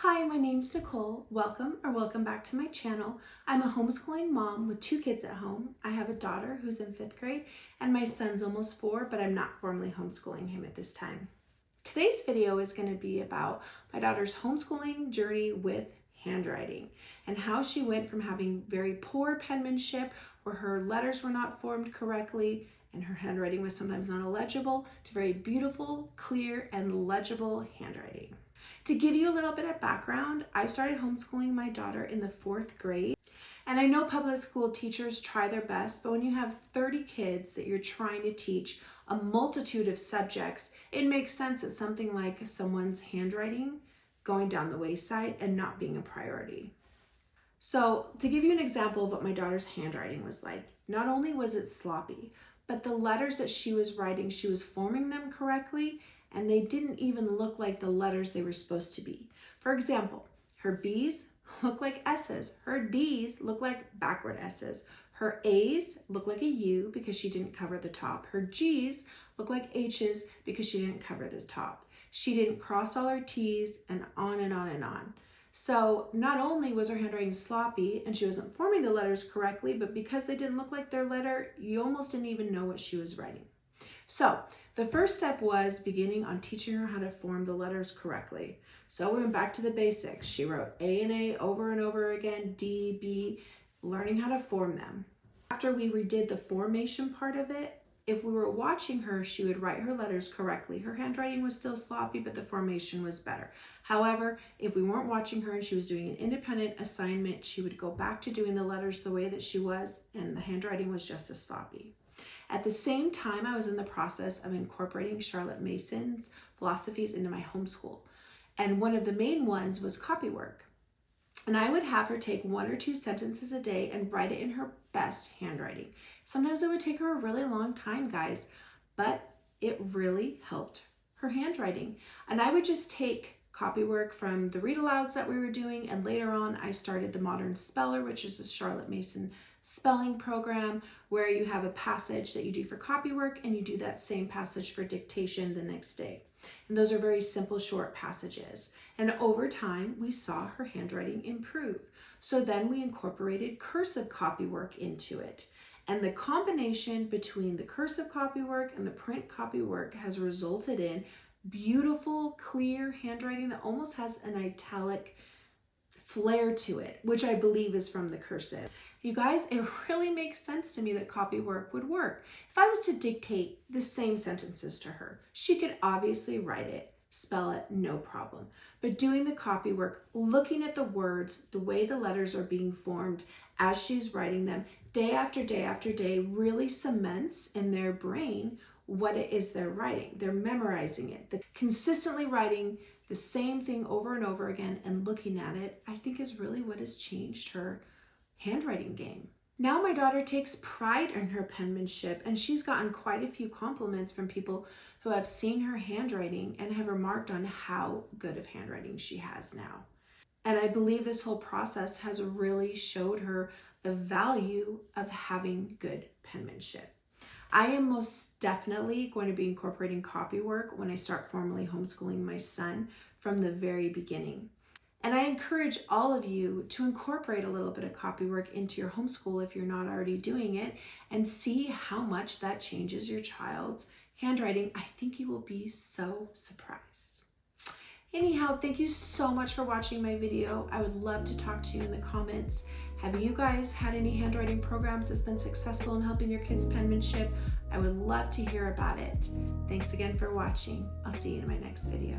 Hi, my name's Nicole. Welcome back to my channel. I'm a homeschooling mom with 2 kids at home. I have a daughter who's in 5th grade and my son's almost 4, but I'm not formally homeschooling him at this time. Today's video is going to be about my daughter's homeschooling journey with handwriting and how she went from having very poor penmanship where her letters were not formed correctly and her handwriting was sometimes not illegible to very beautiful, clear, and legible handwriting. To give you a little bit of background, I started homeschooling my daughter in the 4th grade. And I know public school teachers try their best, but when you have 30 kids that you're trying to teach a multitude of subjects, it makes sense that something like someone's handwriting going down the wayside and not being a priority. So to give you an example of what my daughter's handwriting was like, not only was it sloppy, but the letters that she was writing, she was forming them correctly, and they didn't even look like the letters they were supposed to be. For example, her B's look like S's, her D's look like backward S's, her A's look like a U because she didn't cover the top, her G's look like H's because she didn't cover the top. She didn't cross all her T's, and on and on and on. So not only was her handwriting sloppy and she wasn't forming the letters correctly, but because they didn't look like their letter, you almost didn't even know what she was writing. So the first step was beginning on teaching her how to form the letters correctly. So we went back to the basics. She wrote A and A over and over again, D, B, learning how to form them. After we redid the formation part of it, if we were watching her, she would write her letters correctly. Her handwriting was still sloppy, but the formation was better. However, if we weren't watching her and she was doing an independent assignment, she would go back to doing the letters the way that she was, and the handwriting was just as sloppy. At the same time, I was in the process of incorporating Charlotte Mason's philosophies into my homeschool. And one of the main ones was copy work. And I would have her take 1 or 2 sentences a day and write it in her best handwriting. Sometimes it would take her a really long time, guys, but it really helped her handwriting. And I would just take copy work from the read alouds that we were doing, and later on I started the Modern Speller, which is the Charlotte Mason spelling program, where you have a passage that you do for copy work and you do that same passage for dictation the next day. And those are very simple, short passages. And over time, we saw her handwriting improve. So then we incorporated cursive copy work into it. And the combination between the cursive copy work and the print copy work has resulted in beautiful, clear handwriting that almost has an italic flair to it, which I believe is from the cursive. You guys, it really makes sense to me that copy work would work. If I was to dictate the same sentences to her, she could obviously write it, spell it, no problem. But doing the copy work, looking at the words, the way the letters are being formed as she's writing them, day after day after day, really cements in their brain what it is they're writing. They're memorizing it. The consistently writing the same thing over and over again and looking at it, I think is really what has changed her handwriting game. Now my daughter takes pride in her penmanship, and she's gotten quite a few compliments from people who have seen her handwriting and have remarked on how good of handwriting she has now. And I believe this whole process has really showed her the value of having good penmanship. I am most definitely going to be incorporating copy work when I start formally homeschooling my son from the very beginning. And I encourage all of you to incorporate a little bit of copy work into your homeschool if you're not already doing it, and see how much that changes your child's handwriting. I think you will be so surprised. Anyhow, thank you so much for watching my video. I would love to talk to you in the comments. Have you guys had any handwriting programs that's been successful in helping your kids' penmanship? I would love to hear about it. Thanks again for watching. I'll see you in my next video.